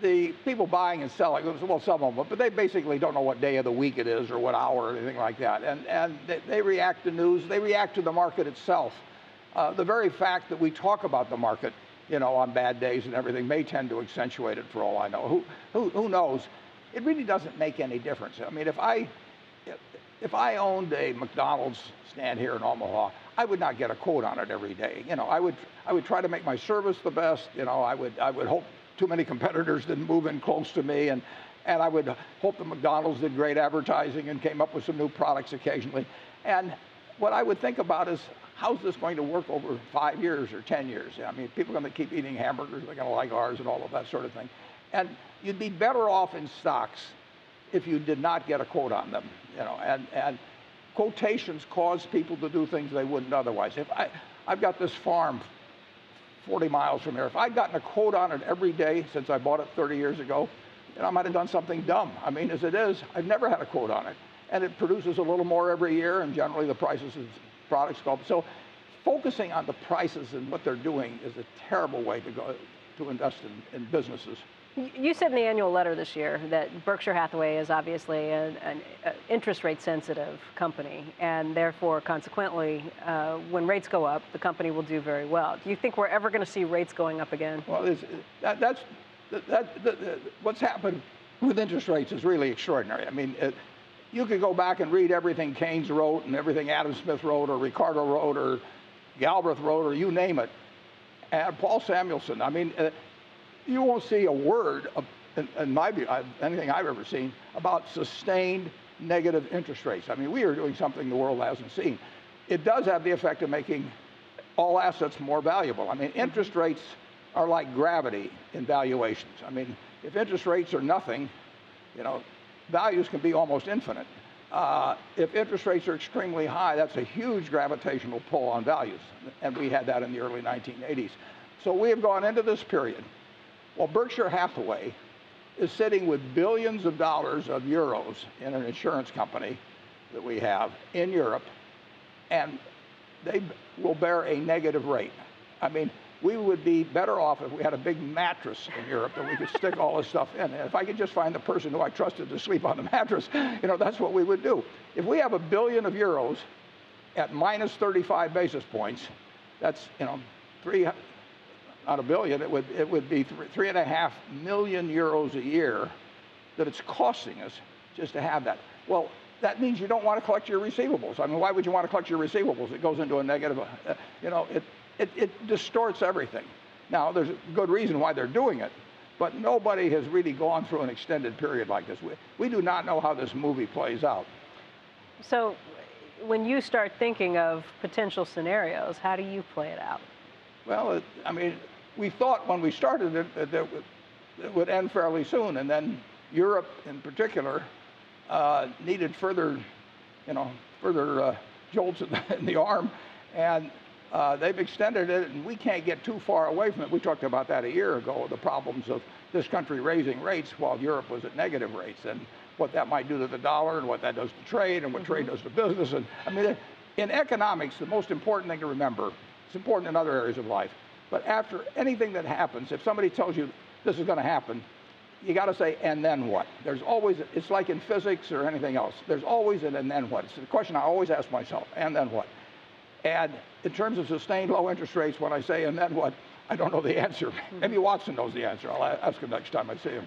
the people buying and selling, well, some of them, but they basically don't know what day of the week it is or what hour or anything like that. And they react to news. They react to the market itself. The very fact that we talk about the market, on bad days and everything may tend to accentuate it for all I know. Who knows? It really doesn't make any difference. I mean, if I owned a McDonald's stand here in Omaha, I would not get a quote on it every day. I would try to make my service the best. I would hope too many competitors didn't move in close to me, and I would hope the McDonald's did great advertising and came up with some new products occasionally. And what I would think about is, how's this going to work over 5 years or 10 years? I mean, people are going to keep eating hamburgers, they're going to like ours and all of that sort of thing. And you'd be better off in stocks if you did not get a quote on them, and quotations cause people to do things they wouldn't otherwise. If I've got this farm 40 miles from here, if I'd gotten a quote on it every day since I bought it 30 years ago, I might have done something dumb. I mean, as it is, I've never had a quote on it. And it produces a little more every year, and generally the prices of products go up. So focusing on the prices and what they're doing is a terrible way to go to invest in businesses. You said in the annual letter this year that Berkshire Hathaway is obviously an interest rate sensitive company, and therefore, consequently, when rates go up, the company will do very well. Do you think we're ever going to see rates going up again? Well, what's happened with interest rates is really extraordinary. I mean, you could go back and read everything Keynes wrote and everything Adam Smith wrote or Ricardo wrote or Galbraith wrote or you name it, and Paul Samuelson. I mean, you won't see a word, in my view, anything I've ever seen, about sustained negative interest rates. I mean, we are doing something the world hasn't seen. It does have the effect of making all assets more valuable. I mean, interest rates are like gravity in valuations. I mean, if interest rates are nothing, values can be almost infinite. If interest rates are extremely high, that's a huge gravitational pull on values. And we had that in the early 1980s. So we have gone into this period. Well, Berkshire Hathaway is sitting with billions of dollars of euros in an insurance company that we have in Europe, and they will bear a negative rate. I mean, we would be better off if we had a big mattress in Europe that we could stick all this stuff in. And if I could just find the person who I trusted to sleep on the mattress, that's what we would do. If we have $1 billion of euros at minus 35 basis points, that's, not $1 billion, it would be 3.5 million euros a year that it's costing us just to have that. Well, that means you don't want to collect your receivables. I mean, why would you want to collect your receivables? It goes into a negative, it distorts everything. Now, there's a good reason why they're doing it, but nobody has really gone through an extended period like this. We do not know how this movie plays out. So when you start thinking of potential scenarios, how do you play it out? Well, I mean, we thought when we started it that it would end fairly soon, and then Europe in particular needed further jolts in the arm, and they've extended it, and we can't get too far away from it. We talked about that a year ago, the problems of this country raising rates while Europe was at negative rates, and what that might do to the dollar, and what that does to trade, and what trade does to business. And I mean, in economics, the most important thing to remember, it's important in other areas of life, but after anything that happens, if somebody tells you this is going to happen, you got to say, and then what? There's always, it's like in physics or anything else, there's always an and then what. It's the question I always ask myself, and then what? And in terms of sustained low interest rates, when I say and then what, I don't know the answer. Maybe Watson knows the answer. I'll ask him next time I see him.